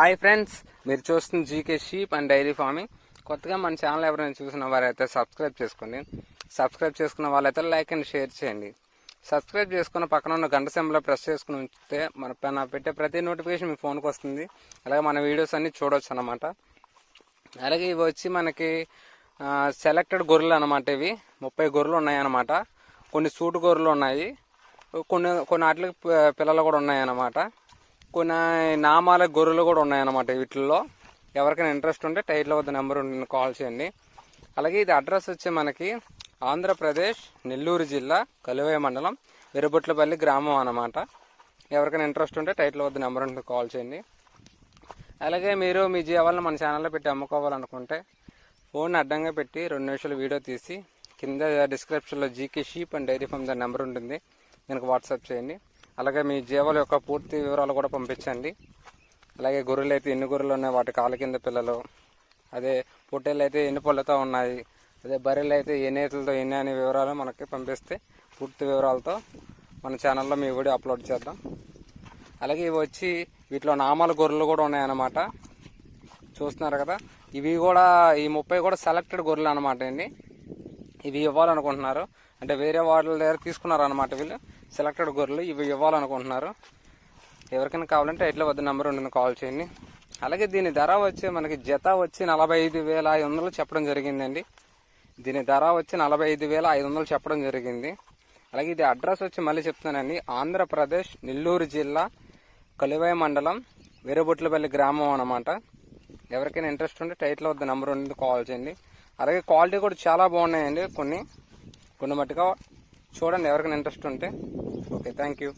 Hi friends, మీరు చూస్తున్న GK sheep and dairy farming. కొత్తగా మన ఛానల్ ఎవరైనా చూసిన వారైతే సబ్స్క్రైబ్ చేసుకోండి. సబ్స్క్రైబ్ చేసుకున్న వాళ్ళైతే లైక్ అండ్ షేర్ చేయండి. సబ్స్క్రైబ్ చేసుకున్న పక్కన ఉన్న గంట సింబల్ ప్రెస్ చేసుకుని ఉంచితే మన పెట్టే ప్రతి నోటిఫికేషన్ మీ ఫోన్కి వస్తుంది. అలాగే మన వీడియోస్ అన్ని చూడవచ్చు అనమాట. అలాగే ఇవి వచ్చి మనకి సెలెక్టెడ్ గొర్రెలు అనమాట. ఇవి 30 గొర్రెలు ఉన్నాయన్నమాట. కొన్ని సూటు గొర్రెలు ఉన్నాయి, కొన్ని వాటికి పిల్లలు కూడా ఉన్నాయన్నమాట. కొన్ని నామాల గొర్రెలు కూడా ఉన్నాయన్నమాట. వీటిల్లో ఎవరికైనా ఇంట్రెస్ట్ ఉంటే టైటిల్ వద్ద నెంబర్ ఉంటుంది, కాల్ చేయండి. అలాగే ఇది అడ్రస్ వచ్చి మనకి ఆంధ్రప్రదేశ్ నెల్లూరు జిల్లా కలువై మండలం వెరుబొట్లపల్లి గ్రామం అన్నమాట. ఎవరికైనా ఇంట్రెస్ట్ ఉంటే టైటిల్ వద్ద నెంబర్ ఉంటుంది, కాల్ చేయండి. అలాగే మీరు మీ జీవాలను మన ఛానల్లో పెట్టి అమ్ముకోవాలనుకుంటే ఫోన్ అడ్డంగా పెట్టి 2 నిమిషాలు వీడియో తీసి కింద డిస్క్రిప్షన్లో GK sheep and dairy farm దాని నెంబర్ ఉంటుంది, దీనికి వాట్సాప్ చేయండి. అలాగే మీ జీవాల యొక్క పూర్తి వివరాలు కూడా పంపించండి. అలాగే గొర్రెలు అయితే ఎన్ని గొర్రెలు ఉన్నాయి, వాటి కాళ్ళ కింద పిల్లలు, అదే పొట్టేళ్ళు అయితే ఎన్ని పళ్ళతో ఉన్నాయి, అదే బర్రెలు అయితే ఏ నేతలతో ఎన్ని అనే వివరాలు మనకి పంపిస్తే పూర్తి వివరాలతో మన ఛానల్లో మీ వీడియో అప్లోడ్ చేద్దాం. అలాగే ఇవి వచ్చి వీటిలో నామాల గొర్రెలు కూడా ఉన్నాయన్నమాట. చూస్తున్నారు కదా, ఇవి కూడా ఈ 30 కూడా సెలెక్టెడ్ గొర్రెలు అనమాట అండి. ఇవి ఇవ్వాలనుకుంటున్నారు, అంటే వేరే వాళ్ళ దగ్గర తీసుకున్నారు అనమాట. వీళ్ళు సెలెక్టెడ్ గొర్రెలు ఇవి ఇవ్వాలనుకుంటున్నారు. ఎవరికైనా కావాలంటే ఇట్లా వద్ద నెంబర్ ఉంటుంది, కాల్ చేయండి. అలాగే దీని ధర వచ్చి మనకి జత వచ్చి 45,500 చెప్పడం జరిగిందండి. దీని ధర వచ్చి 45,500 చెప్పడం జరిగింది. అలాగే ఇది అడ్రస్ వచ్చి మళ్ళీ చెప్తున్నానండి, ఆంధ్రప్రదేశ్ నెల్లూరు జిల్లా కలువై మండలం వెరుబొట్లపల్లి గ్రామం అనమాట. ఎవరికైనా ఇంట్రెస్ట్ ఉంటే టైటిల్ వద్ద నెంబర్ ఉంటుంది, కాల్ చేయండి. అలాగే క్వాలిటీ కూడా చాలా బాగున్నాయండి. కొన్ని మట్టుగా చూడండి ఎవరికైనా ఇంట్రెస్ట్ ఉంటే. Okay, thank you.